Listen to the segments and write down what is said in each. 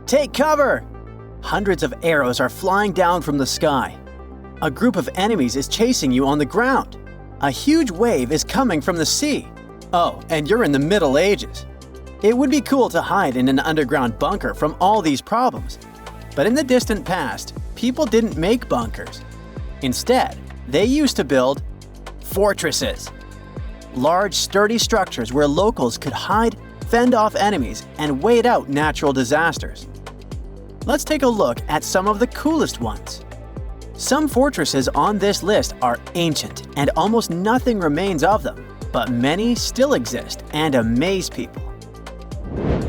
Take cover! Hundreds of arrows are flying down from the sky. A group of enemies is chasing you on the ground. A huge wave is coming from the sea. Oh, and you're in the Middle Ages. It would be cool to hide in an underground bunker from all these problems. But in the distant past, people didn't make bunkers. Instead, they used to build fortresses. Large, sturdy structures where locals could hide, fend off enemies, and wait out natural disasters. Let's take a look at some of the coolest ones. Some fortresses on this list are ancient and almost nothing remains of them, but many still exist and amaze people.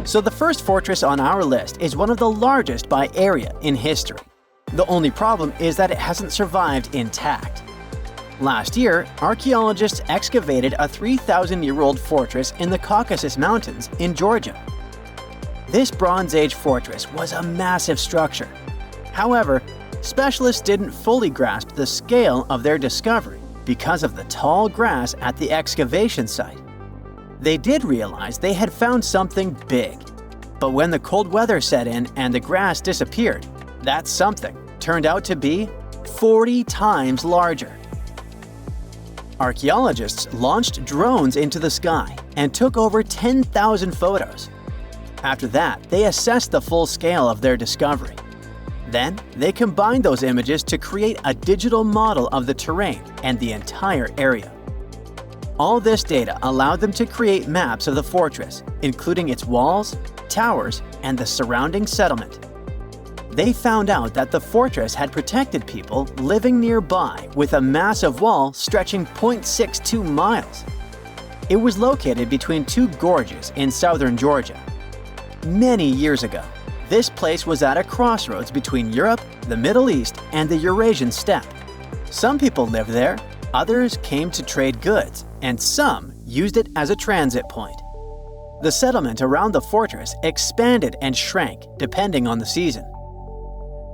So the first fortress on our list is one of the largest by area in history. The only problem is that it hasn't survived intact. Last year, archaeologists excavated a 3,000-year-old fortress in the Caucasus Mountains in Georgia. This Bronze Age fortress was a massive structure. However, specialists didn't fully grasp the scale of their discovery because of the tall grass at the excavation site. They did realize they had found something big. But when the cold weather set in and the grass disappeared, that something turned out to be 40 times larger. Archaeologists launched drones into the sky and took over 10,000 photos. After that, they assessed the full scale of their discovery. Then, they combined those images to create a digital model of the terrain and the entire area. All this data allowed them to create maps of the fortress, including its walls, towers, and the surrounding settlement. They found out that the fortress had protected people living nearby with a massive wall stretching 0.62 miles. It was located between two gorges in southern Georgia. Many years ago, this place was at a crossroads between Europe, the Middle East, and the Eurasian steppe. Some people lived there, others came to trade goods, and some used it as a transit point. The settlement around the fortress expanded and shrank depending on the season.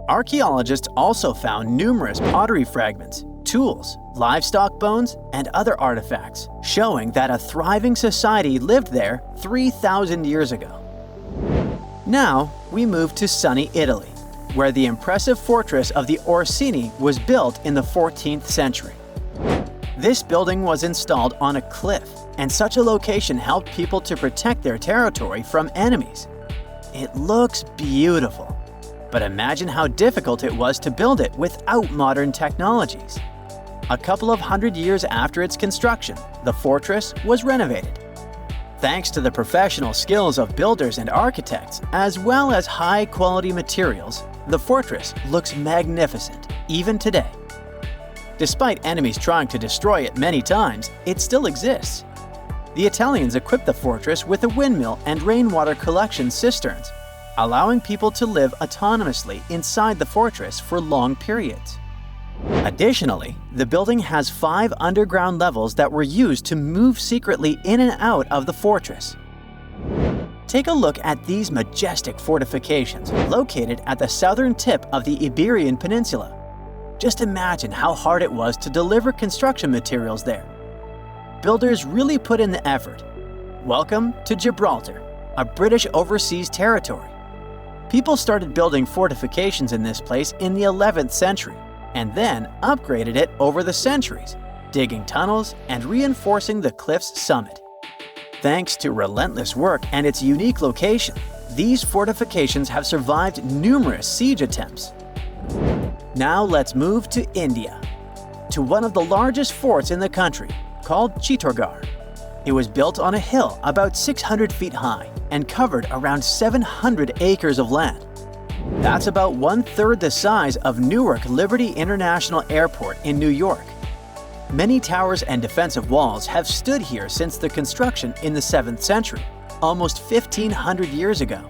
Archaeologists also found numerous pottery fragments, tools, livestock bones, and other artifacts, showing that a thriving society lived there 3,000 years ago. Now, we move to sunny Italy, where the impressive fortress of the Orsini was built in the 14th century. This building was installed on a cliff, and such a location helped people to protect their territory from enemies. It looks beautiful. But imagine how difficult it was to build it without modern technologies. A couple of hundred years after its construction, the fortress was renovated. Thanks to the professional skills of builders and architects, as well as high-quality materials, the fortress looks magnificent, even today. Despite enemies trying to destroy it many times, it still exists. The Italians equipped the fortress with a windmill and rainwater collection cisterns, allowing people to live autonomously inside the fortress for long periods. Additionally, the building has 5 underground levels that were used to move secretly in and out of the fortress. Take a look at these majestic fortifications located at the southern tip of the Iberian Peninsula. Just imagine how hard it was to deliver construction materials there. Builders really put in the effort. Welcome to Gibraltar, a British overseas territory. People started building fortifications in this place in the 11th century, and then upgraded it over the centuries, digging tunnels and reinforcing the cliff's summit. Thanks to relentless work and its unique location, these fortifications have survived numerous siege attempts. Now let's move to India, to one of the largest forts in the country, called Chitor. It was built on a hill about 600 feet high and covered around 700 acres of land. That's about 1/3 the size of Newark Liberty International Airport in New York. Many towers and defensive walls have stood here since the construction in the 7th century, almost 1,500 years ago.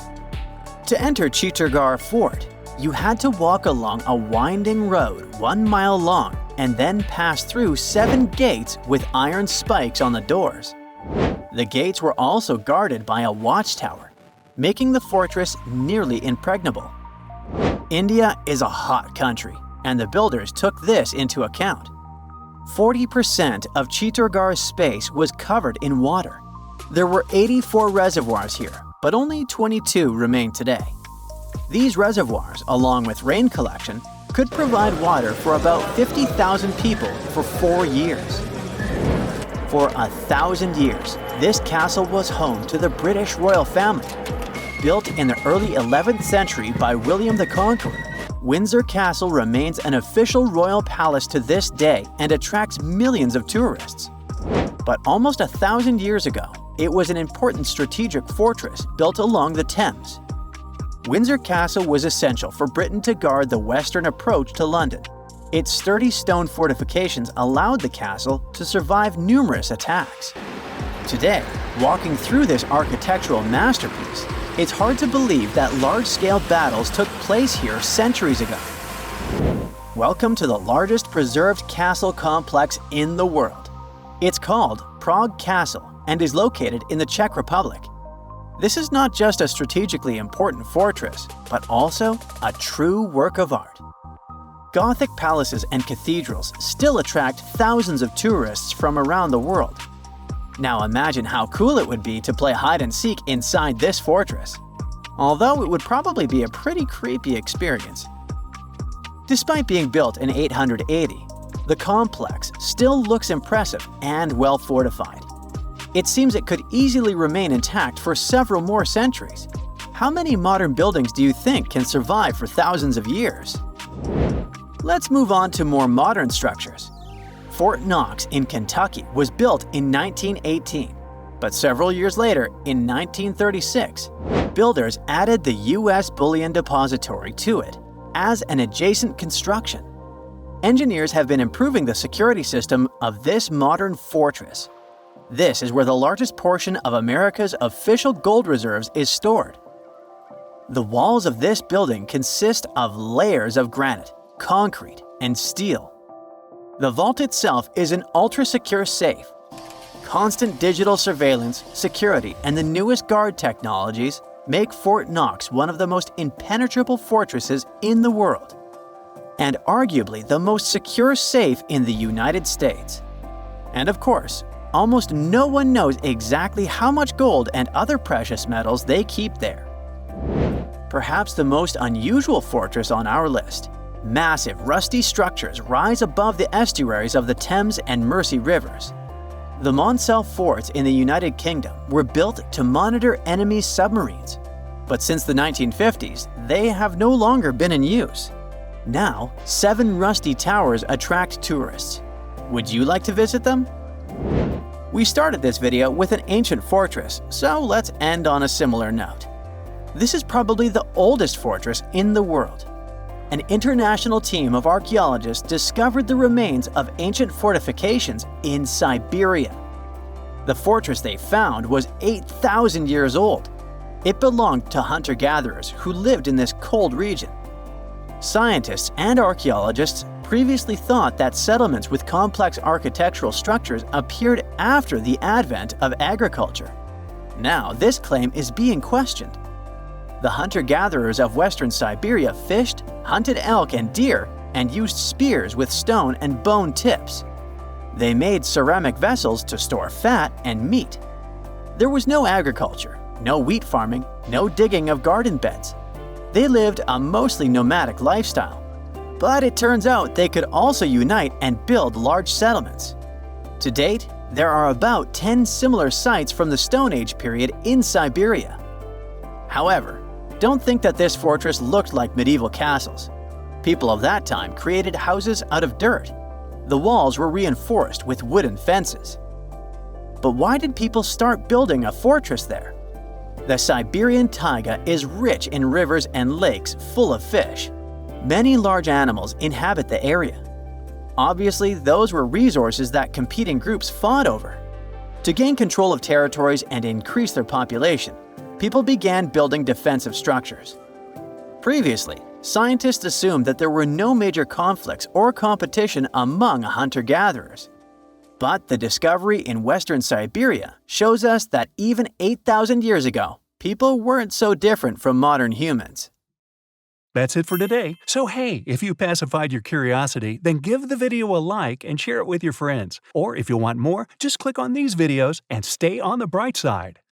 To enter Chitor Fort, you had to walk along a winding road 1 mile long and then pass through 7 gates with iron spikes on the doors. The gates were also guarded by a watchtower, making the fortress nearly impregnable. India is a hot country, and the builders took this into account. 40% of Chitor's space was covered in water. There were 84 reservoirs here, but only 22 remain today. These reservoirs, along with rain collection, could provide water for about 50,000 people for 4 years. For 1,000 years, this castle was home to the British royal family. Built in the early 11th century by William the Conqueror, Windsor Castle remains an official royal palace to this day and attracts millions of tourists. But almost 1,000 years ago, it was an important strategic fortress built along the Thames. Windsor Castle was essential for Britain to guard the western approach to London. Its sturdy stone fortifications allowed the castle to survive numerous attacks. Today, walking through this architectural masterpiece, it's hard to believe that large-scale battles took place here centuries ago. Welcome to the largest preserved castle complex in the world. It's called Prague Castle and is located in the Czech Republic. This is not just a strategically important fortress, but also a true work of art. Gothic palaces and cathedrals still attract thousands of tourists from around the world. Now imagine how cool it would be to play hide-and-seek inside this fortress. Although it would probably be a pretty creepy experience. Despite being built in 880, the complex still looks impressive and well fortified. It seems it could easily remain intact for several more centuries. How many modern buildings do you think can survive for thousands of years? Let's move on to more modern structures. Fort Knox in Kentucky was built in 1918, but several years later, in 1936, builders added the U.S. Bullion Depository to it as an adjacent construction. Engineers have been improving the security system of this modern fortress. This is where the largest portion of America's official gold reserves is stored. The walls of this building consist of layers of granite, concrete, and steel. The vault itself is an ultra-secure safe. Constant digital surveillance, security, and the newest guard technologies make Fort Knox one of the most impenetrable fortresses in the world, and arguably the most secure safe in the United States. And of course, almost no one knows exactly how much gold and other precious metals they keep there. Perhaps the most unusual fortress on our list. Massive, rusty structures rise above the estuaries of the Thames and Mersey rivers. The Maunsell forts in the United Kingdom were built to monitor enemy submarines, but since the 1950s, they have no longer been in use. Now, 7 rusty towers attract tourists. Would you like to visit them? We started this video with an ancient fortress, so let's end on a similar note. This is probably the oldest fortress in the world. An international team of archaeologists discovered the remains of ancient fortifications in Siberia. The fortress they found was 8,000 years old. It belonged to hunter-gatherers who lived in this cold region. Scientists and archaeologists previously thought that settlements with complex architectural structures appeared after the advent of agriculture. Now, this claim is being questioned. The hunter-gatherers of western Siberia fished, hunted elk and deer, and used spears with stone and bone tips. They made ceramic vessels to store fat and meat. There was no agriculture, no wheat farming, no digging of garden beds. They lived a mostly nomadic lifestyle. But it turns out they could also unite and build large settlements. To date, there are about 10 similar sites from the Stone Age period in Siberia. However, don't think that this fortress looked like medieval castles. People of that time created houses out of dirt. The walls were reinforced with wooden fences. But why did people start building a fortress there? The Siberian taiga is rich in rivers and lakes full of fish. Many large animals inhabit the area. Obviously, those were resources that competing groups fought over. To gain control of territories and increase their population, people began building defensive structures. Previously, scientists assumed that there were no major conflicts or competition among hunter-gatherers. But the discovery in western Siberia shows us that even 8,000 years ago, people weren't so different from modern humans. That's it for today. So hey, if you pacified your curiosity, then give the video a like and share it with your friends. Or if you want more, just click on these videos and stay on the bright side.